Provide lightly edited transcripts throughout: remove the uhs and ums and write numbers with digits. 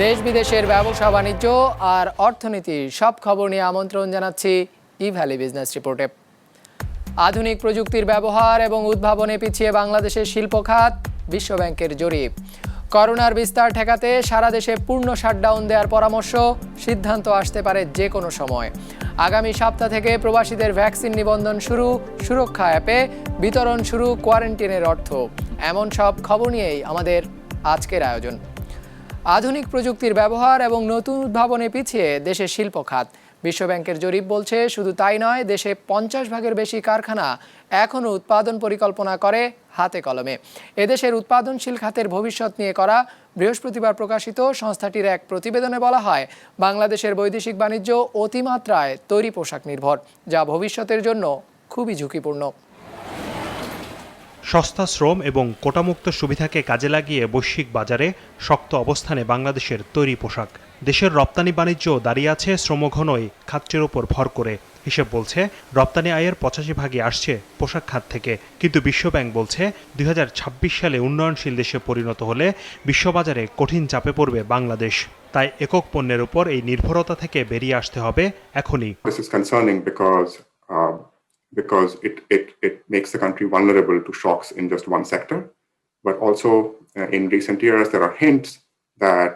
দেশ বিদেশের ব্যবসা বাণিজ্য আর অর্থনীতির সব খবর নিয়ে আমন্ত্রণ জানাচ্ছি ই-ভ্যালি বিজনেস রিপোর্টে। আধুনিক প্রযুক্তির ব্যবহার এবং উদ্ভাবনে পিছিয়ে বাংলাদেশের শিল্প খাত, বিশ্বব্যাংকের জরিপ। করোনার বিস্তার ঠেকাতে সারা দেশে পূর্ণ শাটডাউন দেওয়ার পরামর্শ, সিদ্ধান্ত আসতে পারে যে কোনো সময়। আগামী সপ্তাহ থেকে প্রবাসীদের ভ্যাকসিন নিবন্ধন শুরু, সুরক্ষা অ্যাপে বিতরণ শুরু কোয়ারেন্টিনের অর্থ। এমন সব খবর নিয়েই আমাদের আজকের আয়োজন। আধুনিক প্রযুক্তির ব্যবহার এবং নতুন উদ্ভাবনে পিছিয়ে দেশের শিল্প খাত। বিশ্বব্যাংকের জরিপ বলছে শুধু তাই নয়, দেশে 50 ভাগের বেশি কারখানা এখনও উৎপাদন পরিকল্পনা করে হাতে কলমে। এদেশের উৎপাদনশীল খাতের ভবিষ্যৎ নিয়ে করা বৃহস্পতিবার প্রকাশিত সংস্থাটির এক প্রতিবেদনে বলা হয়, বাংলাদেশের বৈদেশিক বাণিজ্য অতিমাত্রায় তৈরি পোশাক নির্ভর, যা ভবিষ্যতের জন্য খুবই ঝুঁকিপূর্ণ। সস্তা শ্রম এবং কোটামুক্ত সুবিধাকে কাজে লাগিয়ে বৈশ্বিক বাজারে শক্ত অবস্থানে বাংলাদেশের তৈরি পোশাক। দেশের রপ্তানি বাণিজ্য দাঁড়িয়ে আছে শ্রমঘনই খাতটির উপর ভর করে। হিসেব বলছে রপ্তানি আয়ের 85 ভাগই আসছে পোশাক খাত থেকে। কিন্তু বিশ্বব্যাংক বলছে 2026 সালে উন্নয়নশীল দেশে পরিণত হলে বিশ্ববাজারে কঠিন চাপে পড়বে বাংলাদেশ। তাই একক পণ্যের উপর এই নির্ভরতা থেকে বেরিয়ে আসতে হবে এখনই। Because it makes the country vulnerable to shocks in just one sector. But also in recent years, there are hints that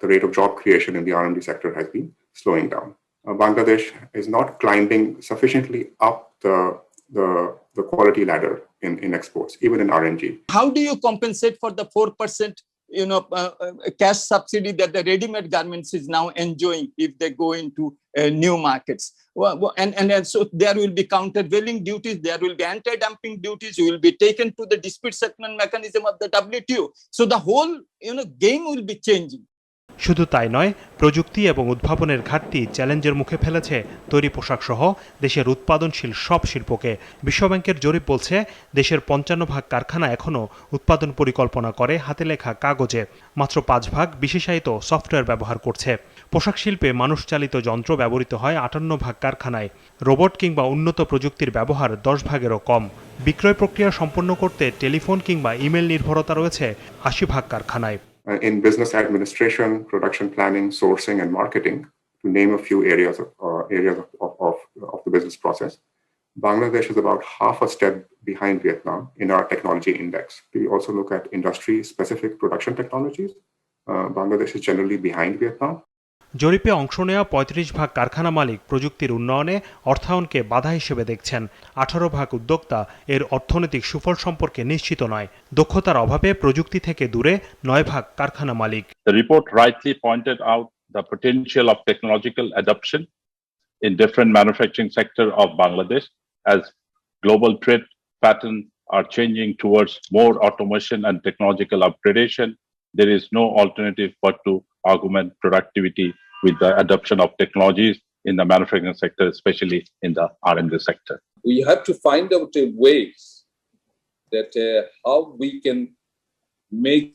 the rate of job creation in the R&D sector has been slowing down. Bangladesh is not climbing sufficiently up the quality ladder in exports, even in R&D. How do you compensate for the 4%? Cash subsidy that the ready-made garments is now enjoying if they go into new markets. And so there will be countervailing duties, there will be anti-dumping duties, you will be taken to the dispute settlement mechanism of the WTO. So the whole game will be changing. শুধু তাই নয়, প্রযুক্তি এবং উদ্ভাবনের ঘাটতি চ্যালেঞ্জের মুখে ফেলেছে তৈরি পোশাক সহ দেশের উৎপাদনশীল সব শিল্পকে। বিশ্বব্যাংকের জরিপ বলছে দেশের 55 ভাগ কারখানা এখনও উৎপাদন পরিকল্পনা করে হাতে লেখা কাগজে, মাত্র 5 ভাগ বিশেষায়িত সফটওয়্যার ব্যবহার করছে। পোশাক শিল্পে মানুষ চালিত যন্ত্র ব্যবহৃত হয় 58 ভাগ কারখানায়। রোবট কিংবা উন্নত প্রযুক্তির ব্যবহার 10 ভাগেরও কম। বিক্রয় প্রক্রিয়া সম্পন্ন করতে টেলিফোন কিংবা ইমেল নির্ভরতা রয়েছে 80 ভাগ কারখানায়। In business administration, production planning, sourcing, and marketing, to name a few areas of the business process, Bangladesh is about half a step behind Vietnam in our technology index. We also look at industry-specific production technologies. Bangladesh is generally behind Vietnam. জরিপে অংশ নেওয়া 35 ভাগ কারখানা মালিক প্রযুক্তির উন্নয়নে অর্থায়নকে বাধা হিসেবে দেখছেন। 18 ভাগ উদ্যোক্তা এর অর্থনৈতিক সুফল সম্পর্কে নিশ্চিত নয়। দক্ষতার অভাবে প্রযুক্তি থেকে দূরে 9 ভাগ কারখানা মালিক। The report rightly pointed out the potential of technological adoption in different manufacturing sector of Bangladesh as global trade patterns are changing towards more automation and technological upgradation. There is no alternative but to augment productivity with the adoption of technologies in the manufacturing sector, especially in the R&D sector. We have to find out ways that how we can make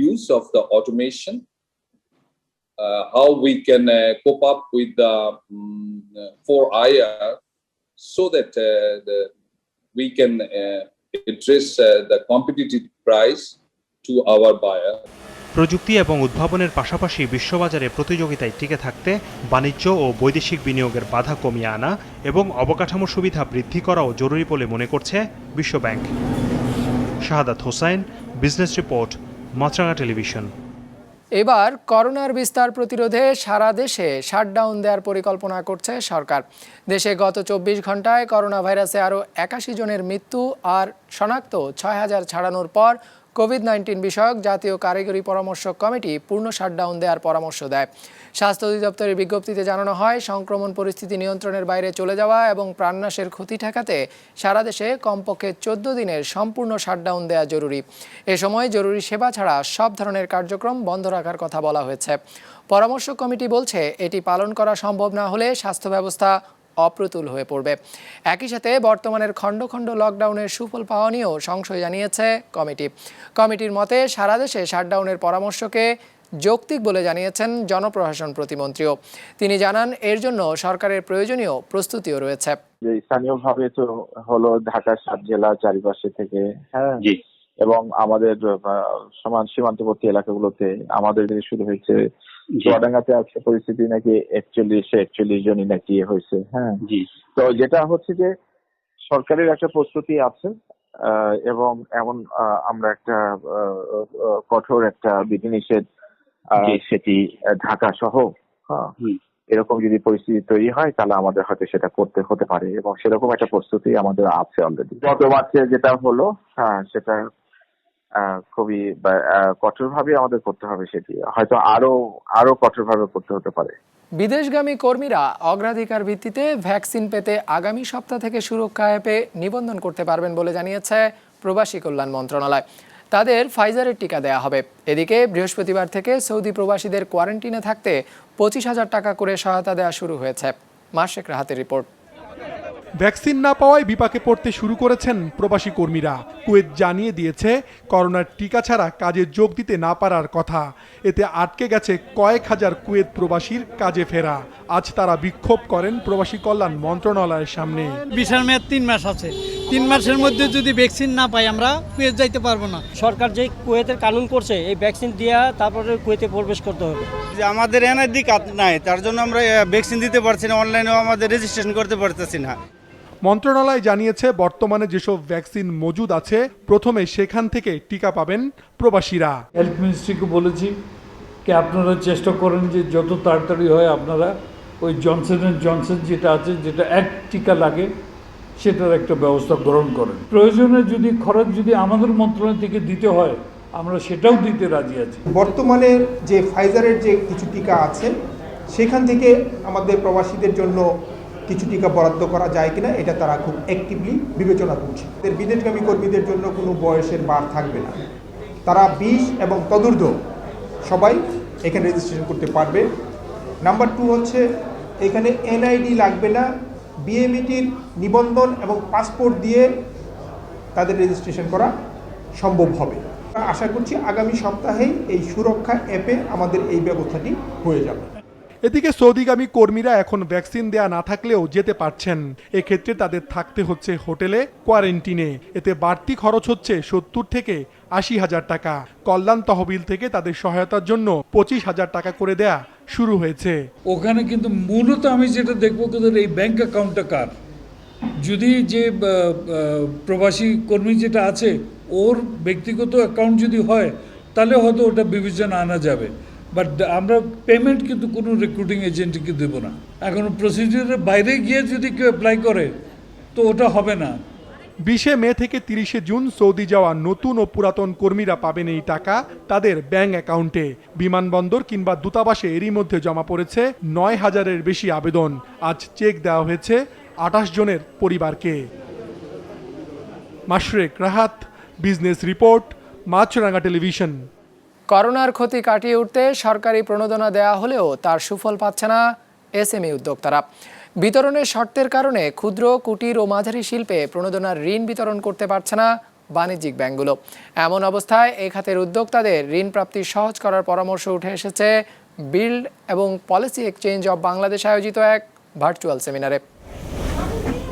use of the automation, how we can cope up with the 4IR so that we can address the competitive price to our buyer. প্রযুক্তি এবং উদ্ভাবনের পাশাপাশি বিশ্ববাজারে প্রতিযোগিতায় টিকে থাকতে বাণিজ্য ও বৈদেশিক বিনিয়োগের বাধা কমিয়ে আনা এবং অবকাঠামো সুবিধা বৃদ্ধি করাও জরুরি বলে মনে করছে বিশ্বব্যাংক। শাহাদাত হোসাইন, বিজনেস রিপোর্ট, মাছরাঙা টেলিভিশন। এবার করোনার বিস্তার প্রতিরোধে সারা দেশে শাটডাউন দেওয়ার পরিকল্পনা করছে সরকার। দেশে গত 24 ঘন্টায় করোনা ভাইরাসে আরও 81 জনের মৃত্যু আর শনাক্ত 6000 ছাড়ানোর পর কোভিড-19 বিষয়ক জাতীয় কারিগরি পরামর্শ কমিটি পূর্ণ শাটডাউন দেওয়ার পরামর্শ দেয়। স্বাস্থ্য অধিদপ্তরের বিজ্ঞপ্তিতে জানানো হয়, সংক্রমণ পরিস্থিতি নিয়ন্ত্রণের বাইরে চলে যাওয়া এবং প্রাণনাশের ক্ষতি ঠেকাতে সারা দেশে কমপক্ষে 14 দিনের সম্পূর্ণ শাটডাউন দেওয়া জরুরি। এ সময় জরুরি সেবা ছাড়া সব ধরনের কার্যক্রম বন্ধ রাখার কথা বলা হয়েছে। পরামর্শ কমিটি বলছে, এটি পালন করা সম্ভব না হলে স্বাস্থ্য ব্যবস্থা অপ্রতুল হয়ে পড়বে। একই সাথে বর্তমানের খণ্ড খণ্ড লকডাউনের সুফল পাওয়া নিয়েও সংশয় জানিয়েছে কমিটির মতে সারা দেশে শাটডাউনের পরামর্শকে যৌক্তিক বলে জানিয়েছেন জনপ্রশাসন প্রতিমন্ত্রীও। তিনি জানান, এর জন্য সরকারের প্রয়োজনীয় প্রস্তুতিও রয়েছে। স্থানীয়ভাবে তো হলো ঢাকা 7 জেলা চারিপাশে থেকে এবং আমাদের সীমান্তবর্তী এলাকাগুলোতে আমাদের যে শুরু হয়েছে, চুয়াডাঙ্গাতে আছে পরিস্থিতি নাকি 41 জনই নাকি হয়েছে। হ্যাঁ, তো যেটা হচ্ছে যে সরকারের একটা প্রস্তুতি আছে এবং এমন আমরা একটা কঠোর একটা বিধিনিষেধ সেটি ঢাকা সহ এরকম যদি পরিস্থিতি তৈরি হয় তাহলে আমাদের হয়তো সেটা করতে হতে পারে এবং সেরকম একটা প্রস্তুতি আমাদের আছে অলরেডি। গত মাসে যেটা হলো সেটা খুবই কঠোরভাবে আমাদের করতে হবে, সেটি হয়তো আরো কঠোরভাবে করতে হতে পারে। বিদেশগামী কর্মীরা অগ্রাধিকার ভিত্তিতে ভ্যাকসিন পেতে আগামী সপ্তাহ থেকে সুরক্ষা অ্যাপে নিবন্ধন করতে পারবেন বলে জানিয়েছে প্রবাসী কল্যাণ মন্ত্রণালয়। তাদের ফাইজারের টিকা দেয়া হবে। এদিকে বৃহস্পতিবার থেকে সৌদি প্রবাসীদের কোয়ারেন্টিনে থাকতে 25,000 টাকা করে সহায়তা দেওয়া শুরু হয়েছে। মাসেক রাহাতের রিপোর্ট। ভ্যাকসিন না পাওয়ায় বিপাকে পড়তে শুরু করেছেন প্রবাসী কর্মীরা। কুয়েত জানিয়ে দিয়েছে করোনার টিকা ছাড়া কাজে যোগ দিতে না পারার কথা। এতে আটকে গেছে কয়েক হাজার কুয়েত প্রবাসীর কাজে ফেরা। আজ তারা বিক্ষোভ করেন প্রবাসী কল্যাণ মন্ত্রণালয়ের সামনে। ভিসার মেয়াদ 3 মাস আছে। 3 মাসের মধ্যে যদি ভ্যাকসিন না পাই আমরা কুয়েত যাইতে পারবো না। সরকার যে কুয়েতের কানুন করছে এই ভ্যাকসিন দিয়া তারপরে কুয়েতে প্রবেশ করতে হবে। যে আমাদের এনআইডি কার্ড নাই, তার জন্য আমরা ভ্যাকসিন দিতে পারছি না, অনলাইনেও আমাদের রেজিস্ট্রেশন করতে পারতেছি না। মন্ত্রণালয় জানিয়েছে বর্তমানে যেসব ভ্যাকসিন মজুদ আছে প্রথমে সেখান থেকে টিকা পাবেন প্রবাসীরা। হেলথ মিনিস্ট্রিকে বলেছি কি আপনারা চেষ্টা করেন যে যত তাড়াতাড়ি হয় আপনারা ওই জনসন যেটা আছে, যেটা এক টিকা লাগে সেটার একটা ব্যবস্থা গ্রহণ করেন। প্রয়োজনে যদি খরচ যদি আমাদের মন্ত্রণালয় থেকে দিতে হয় আমরা সেটাও দিতে রাজি আছি। বর্তমানে যে ফাইজারের যে কিছু টিকা আছে সেখান থেকে আমাদের প্রবাসীদের জন্য কিছু টিকা বরাদ্দ করা যায় কিনা এটা তারা খুব অ্যাক্টিভলি বিবেচনা করছে। বিদেশগামী কর্মীদের জন্য কোনো বয়সের বার থাকবে না, তারা 20 এবং তদূর্ধ্ব সবাই এখানে রেজিস্ট্রেশন করতে পারবে। নাম্বার 2 হচ্ছে এখানে এনআইডি লাগবে না, বিএমইটির নিবন্ধন এবং পাসপোর্ট দিয়ে তাদের রেজিস্ট্রেশন করা সম্ভব হবে। আশা করছি আগামী সপ্তাহেই এই সুরক্ষা অ্যাপে আমাদের এই ব্যবস্থাটি হয়ে যাবে। এদিকে সৌদিগামী কর্মীরা এখন ভ্যাকসিন দেয়া না থাকলেও যেতে পারছেন। এক্ষেত্রে তাদের থাকতে হচ্ছে হোটেলে কোয়ারেন্টিনে। এতে বাড়তি খরচ হচ্ছে 70 থেকে 80,000 টাকা। কল্যাণ তহবিল থেকে তাদের সহায়তার জন্য 25,000 টাকা করে দেয়া শুরু হয়েছে। ওখানে কিন্তু মূলত আমি যেটা দেখবো তোদের এই ব্যাংক অ্যাকাউন্টটা কার, যদি যে প্রবাসী কর্মী যেটা আছে ওর ব্যক্তিগত অ্যাকাউন্ট যদি হয় তাহলে হয়তো ওটা বিবেচনা আনা যাবে। বাট আমরা পেমেন্ট কিন্তু কোনো রিক্রুটিং এজেন্টকে দেবো না। এখন প্রসিডিউরের বাইরে গিয়ে যদি কেউ অ্যাপ্লাই করে তো ওটা হবে না। 20 মে থেকে 30 জুন সৌদি যাওয়া নতুন ও পুরাতন কর্মীরা পাবেন এই টাকা তাদের ব্যাংক অ্যাকাউন্টে। বিমানবন্দর কিংবা দূতাবাসে এরই মধ্যে জমা পড়েছে 9,000-এর বেশি আবেদন। আজ চেক দেওয়া হয়েছে 28 জনের পরিবারকে। মাশরেক রাহাত, বিজনেস রিপোর্ট, মাছরাঙা টেলিভিশন। করোনার ক্ষতি কাটিয়ে উঠতে সরকারি প্রণোদনা দেয়া হলেও তার সুফল পাচ্ছে না এসএমই উদ্যোক্তারা। বিতরণের শর্তের কারণে ক্ষুদ্র, কুটির ও মাঝারি শিল্পে প্রণোদনার ঋণ বিতরণ করতে পারছে না বাণিজ্যিক ব্যাংকগুলো। এমন অবস্থায় এই খাতের উদ্যোক্তাদের ঋণ প্রাপ্তি সহজ করার পরামর্শ উঠে এসেছে বিল্ড এবং পলিসি এক্সচেঞ্জ অব বাংলাদেশ আয়োজিত এক ভার্চুয়াল সেমিনারে।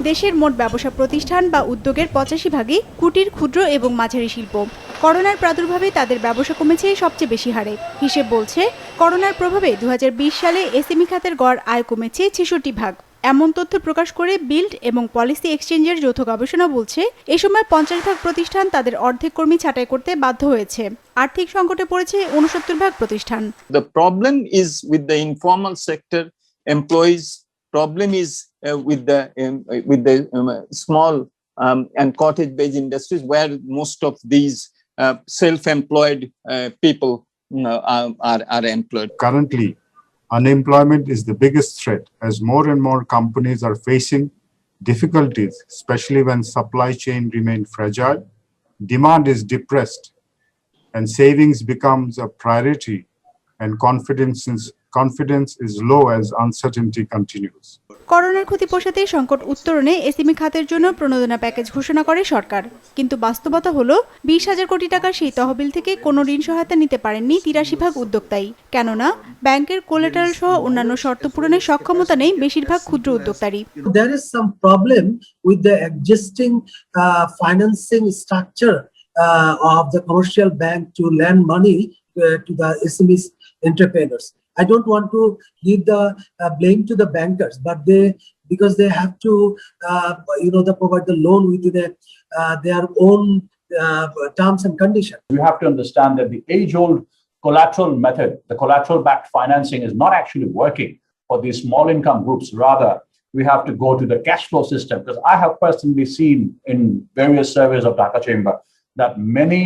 দেশের মোট ব্যবসা প্রতিষ্ঠান বা উদ্যোগের 85 ভাগই কুটির, ক্ষুদ্র এবং মাঝারি শিল্প। করোনার প্রাদুর্ভাবে তাদের ব্যবসা কমেছে সবচেয়ে বেশি হারে। হিসেব বলছে করোনার প্রভাবে 2020 সালে এসএমই খাতের গড় আয় কমেছে 66 ভাগ। এমন তথ্য প্রকাশ করে বিল্ড এবং পলিসি এক্সচেঞ্জের যৌথ গবেষণা বলছে এ সময় 50 ভাগ প্রতিষ্ঠান তাদের অর্ধেক কর্মী ছাঁটাই করতে বাধ্য হয়েছে। আর্থিক সংকটে পড়েছে 69 ভাগ প্রতিষ্ঠান। The problem is with the informal sector employees. Problem is with the small and cottage-based industries where most of these self-employed people are employed. Currently, unemployment is the biggest threat as more and more companies are facing difficulties, especially when supply chain remain fragile, demand is depressed, and savings becomes a priority, and confidence is low as uncertainty continues. করোনার ক্ষতি পোষাতে সংকট উত্তরণে SME খাতের জন্য প্রণোদনা package ঘোষণা করে সরকার। কিন্তু বাস্তবতা হলো 20,000 কোটি টাকার সেই তহবিল থেকে কোনো ঋণ সহায়তা নিতে পারেননি 83 ভাগ উদ্যোক্তাই। কেননা ব্যাংকের কোলাটারাল সহ অন্যান্য শর্ত পূরণের সক্ষমতা নেই বেশিরভাগ ক্ষুদ্র উদ্যোক্তারই। There is some problem with the existing financing structure of the commercial bank to lend money to the SME entrepreneurs. I don't want to give the blame to the bankers, but because they have to, they provide the loan within their own terms and conditions. We have to understand that the age-old collateral method, the collateral-backed financing, is not actually working for these small income groups. Rather, we have to go to the cash flow system, because I have personally seen in various surveys of Dhaka Chamber that many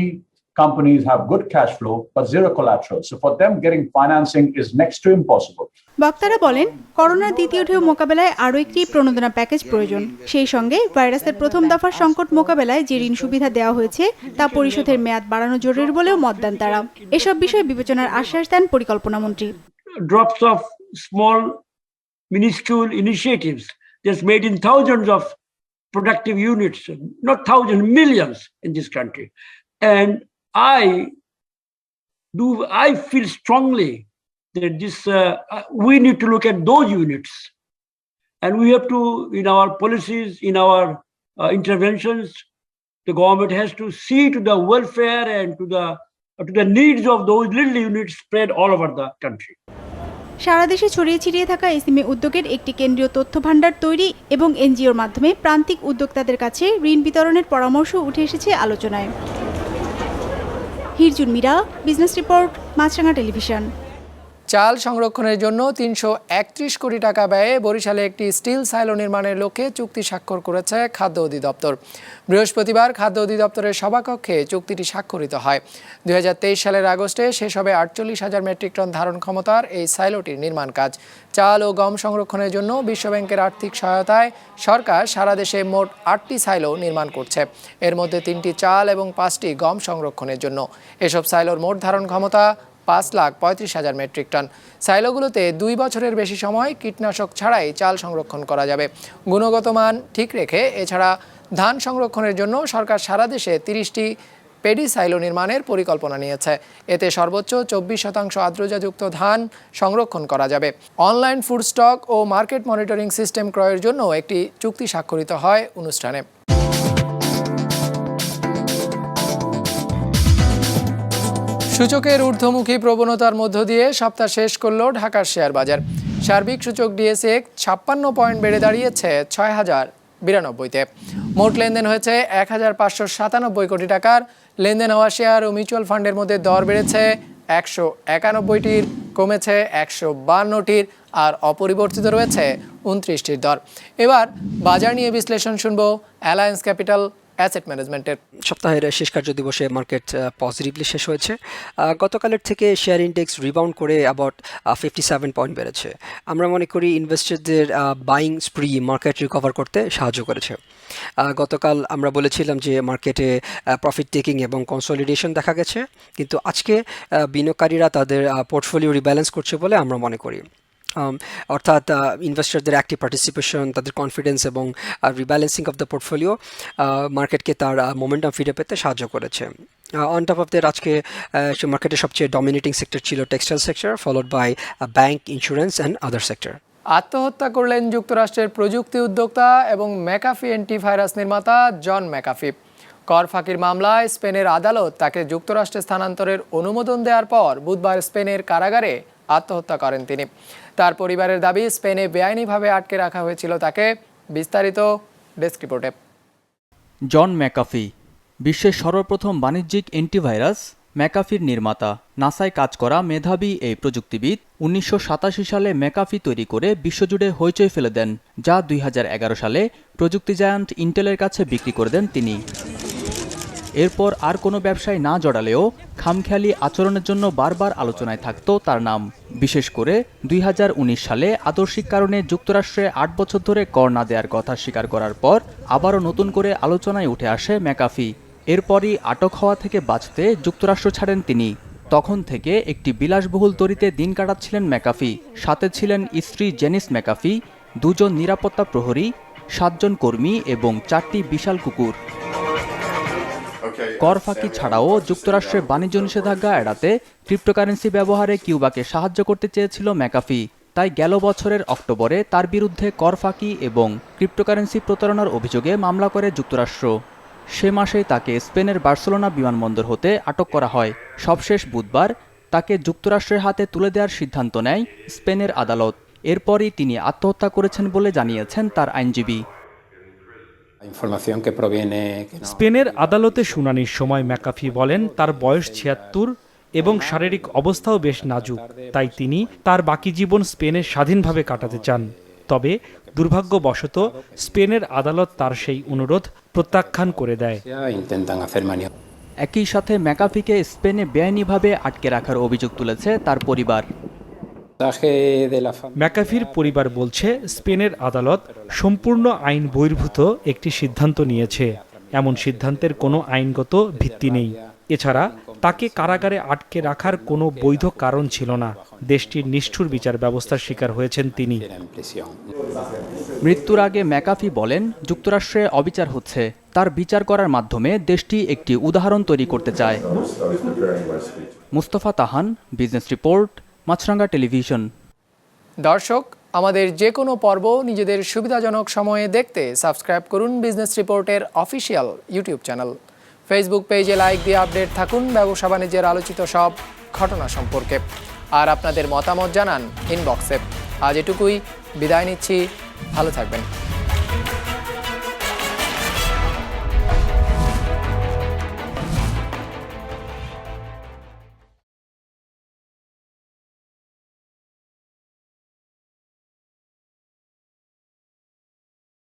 companies have good cash flow but zero collateral. So for them, getting financing is next to impossible. বক্তারা বলেন, করোনার দ্বিতীয় ঢেউ মোকাবেলায় আরও একটি প্রণোদনা package প্রয়োজন। সেই সঙ্গে ভাইরাসের প্রথম দফার সংকট মোকাবেলায় যে ঋণ সুবিধা দেওয়া হয়েছে তা পরিশোধের মেয়াদ বাড়ানো জরুরি বলেও মত দেন তারা। এসব বিষয়ে বিবেচনার আশ্বাস দেন পরিকল্পনা মন্ত্রী। Drops of small minuscule initiatives just made in thousands of productive units, not thousands, millions in this country. And I feel strongly that we need to look at those units, and we have to, in our policies, in our interventions, the government has to see to the welfare and to the needs of those little units spread all over the country. সারা দেশে ছড়িয়ে ছিটিয়ে থাকা SME উদ্যোগের একটি কেন্দ্রীয় তথ্য ভান্ডার তৈরি এবং এনজিওর মাধ্যমে প্রান্তিক উদ্যোক্তাদের কাছে ঋণ বিতরণের পরামর্শ উঠে এসেছে আলোচনায়। হিরজুন মীরা, বিজনেস রিপোর্ট, মাছরাঙা টেলিভিশন। চাল সংরক্ষণের জন্য ৩৩১ কোটি টাকা ব্যয়ে বরিশালে একটি স্টিল সাইলো নির্মাণের লক্ষ্যে চুক্তি স্বাক্ষর করেছে খাদ্য অধিদপ্তর। বৃহস্পতিবার খাদ্য অধিদপ্তরের সভাকক্ষে চুক্তিটি স্বাক্ষরিত হয়। ২০২৩ সালের আগস্টে শেষ হবে ৪৮,০০০ মেট্রিক টন ধারণ ক্ষমতার এই সাইলোটির নির্মাণ কাজ। চাল ও গম সংরক্ষণের জন্য বিশ্বব্যাংকের আর্থিক সহায়তায় সরকার সারা দেশে মোট ৮টি সাইলো নির্মাণ করছে। এর মধ্যে 3টি চাল এবং 5টি গম সংরক্ষণের জন্য। এসব সাইলোর মোট ধারণ ক্ষমতা ৫,৩৫,০০০ মেট্রিক টন। সাইলোগুলোতে 2 বছরের বেশি সময় কীটনাশক ছাড়াই চাল সংরক্ষণ করা যাবে। গুণগত মান ঠিক রেখে এছাড়া ধান সংরক্ষণের জন্য সরকার সারা দেশে 30টি পেডি সাইলো নির্মাণের পরিকল্পনা নিয়েছে। এতে সর্বোচ্চ 24% আর্দ্রতাযুক্ত ধান সংরক্ষণ করা যাবে। অনলাইন ফুড স্টক ও মার্কেট মনিটরিং সিস্টেম ক্রয়ের জন্য একটি চুক্তি স্বাক্ষরিত হয় অনুষ্ঠানে। সূচকের ঊর্ধ্বমুখী প্রবণতার মধ্য দিয়ে সপ্তাহ শেষ করল ঢাকার শেয়ার বাজার। সার্বিক সূচক ডিএসএক্স 56 পয়েন্ট বেড়ে দাঁড়িয়েছে ৬,০৯২-তে। মোট লেনদেন হয়েছে ১,৫৯৭ কোটি টাকার। লেনদেন হওয়া শেয়ার ও মিউচুয়াল ফান্ডের মধ্যে দর বেড়েছে ১৯১টির, কমেছে ১৫২টির, আর অপরিবর্তিত রয়েছে ২৯টির দর। এবার বাজার নিয়ে বিশ্লেষণ শুনব অ্যালায়েন্স ক্যাপিটাল অ্যাসেট ম্যানেজমেন্টের। সপ্তাহের শেষ কার্য দিবসে মার্কেট পজিটিভলি শেষ হয়েছে। গতকালের থেকে শেয়ার ইন্ডেক্স রিবাউন্ড করে অ্যাবাউট 57 পয়েন্ট বেড়েছে। আমরা মনে করি ইনভেস্টরদের বাইং স্প্রি মার্কেট রিকভার করতে সাহায্য করেছে। গতকাল আমরা বলেছিলাম যে মার্কেটে প্রফিট টেকিং এবং কনসলিডেশন দেখা গেছে, কিন্তু আজকে বিনিয়োগকারীরা তাদের পোর্টফোলিও রিব্যালেন্স করছে বলে আমরা মনে করি। অর্থাৎ ইনভেস্টরদের অ্যাক্টিভ পার্টিসিপেশন, তাদের কনফিডেন্স এবং রিব্যালেন্সিং অফ দ্য পোর্টফোলিও মার্কেটকে তার মোমেন্টাম ফিরে পেতে সাহায্য করেছে। অন টপ অফ দ্যাট আজকে মার্কেটের সবচেয়ে ডমিনেটিং সেক্টর ছিল textile sector, followed by bank, insurance and other sector. আত্মহত্যা করলেন যুক্তরাষ্ট্রের প্রযুক্তি উদ্যোক্তা এবং ম্যাকাফি অ্যান্টিভাইরাস নির্মাতা জন ম্যাকাফি। কর ফাঁকির মামলায় স্পেনের আদালত তাকে যুক্তরাষ্ট্রে স্থানান্তরের অনুমোদন দেওয়ার পর বুধবার স্পেনের কারাগারে আত্মহত্যা করেন তিনি। তার পরিবারের দাবি, স্পেনে বেআইনিভাবে আটকে রাখা হয়েছিল তাকে। বিস্তারিত ডেস্ক রিপোর্টে। জন ম্যাকাফি বিশ্বের সর্বপ্রথম বাণিজ্যিক অ্যান্টিভাইরাস ম্যাকাফির নির্মাতা। নাসায় কাজ করা মেধাবী এই প্রযুক্তিবিদ 1987 সালে ম্যাকাফি তৈরি করে বিশ্বজুড়ে হইচই ফেলে দেন, যা 2011 সালে প্রযুক্তি জায়ান্ট ইন্টেলের কাছে বিক্রি করে দেন তিনি। এরপর আর কোনো ব্যবসায় না জড়ালেও খামখেয়ালি আচরণের জন্য বারবার আলোচনায় থাকত তার নাম। বিশেষ করে 2019 সালে আদর্শিক কারণে যুক্তরাষ্ট্রে 8 বছর ধরে কর না দেওয়ার কথা স্বীকার করার পর আবারও নতুন করে আলোচনায় উঠে আসে ম্যাকাফি। এরপরই আটক হওয়া থেকে বাঁচতে যুক্তরাষ্ট্র ছাড়েন তিনি। তখন থেকে একটি বিলাসবহুল তরিতে দিন কাটাচ্ছিলেন ম্যাকাফি। সাথে ছিলেন স্ত্রী জেনিস ম্যাকাফি, 2 জন নিরাপত্তা প্রহরী, 7 জন কর্মী এবং 4টি বিশাল কুকুর। কর ফাঁকি ছাড়াও যুক্তরাষ্ট্রের বাণিজ্য নিষেধাজ্ঞা এড়াতে ক্রিপ্টোকারেন্সি ব্যবহারে কিউবাকে সাহায্য করতে চেয়েছিল ম্যাকাফি। তাই গেল বছরের অক্টোবরে তার বিরুদ্ধে কর ফাঁকি এবং ক্রিপ্টোকারেন্সি প্রতারণার অভিযোগে মামলা করে যুক্তরাষ্ট্র। সে মাসেই তাকে স্পেনের বার্সেলোনা বিমানবন্দর হতে আটক করা হয়। সবশেষ বুধবার তাকে যুক্তরাষ্ট্রের হাতে তুলে দেওয়ার সিদ্ধান্ত নেয় স্পেনের আদালত। এরপরই তিনি আত্মহত্যা করেছেন বলে জানিয়েছেন তার আইনজীবী। স্পেনের আদালতে শুনানির সময় ম্যাকাফি বলেন তার বয়স ৭৬ এবং শারীরিক অবস্থাও বেশ নাজুক, তাই তিনি তার বাকি জীবন স্পেনে স্বাধীনভাবে কাটাতে চান। তবে দুর্ভাগ্যবশত স্পেনের আদালত তার সেই অনুরোধ প্রত্যাখ্যান করে দেয়। একই সাথে ম্যাকাফিকে স্পেনে বেআইনিভাবে আটকে রাখার অভিযোগ তুলেছে তার পরিবার। ম্যাকাফির পরিবার বলছে স্পেনের আদালত সম্পূর্ণ আইন বহির্ভূত একটি সিদ্ধান্ত নিয়েছে। এমন সিদ্ধান্তের কোনো আইনগত ভিত্তি নেই। এছাড়া তাকে কারাগারে আটকে রাখার কোনো বৈধ কারণ ছিল না। দেশটির নিষ্ঠুর বিচার ব্যবস্থার শিকার হয়েছেন তিনি। মৃত্যুর আগে ম্যাকাফি বলেন যুক্তরাষ্ট্রে অবিচার হচ্ছে, তার বিচার করার মাধ্যমে দেশটি একটি উদাহরণ তৈরি করতে চায়। মুস্তফা তাহান, বিজনেস রিপোর্ট, মাছরাঙ্গা টেলিভিশন। দর্শক, আমাদের যে কোনো পর্ব নিজেদের সুবিধাজনক সময়ে দেখতে সাবস্ক্রাইব করুন বিজনেস রিপোর্টের অফিসিয়াল ইউটিউব চ্যানেল। ফেসবুক পেজে লাইক দিয়ে আপডেট থাকুন ব্যবসা বাণিজ্যের আলোচিত সব ঘটনা সম্পর্কে। আর আপনাদের মতামত জানান ইনবক্সে। আজ এটুকুই, বিদায় নিচ্ছি, ভালো থাকবেন।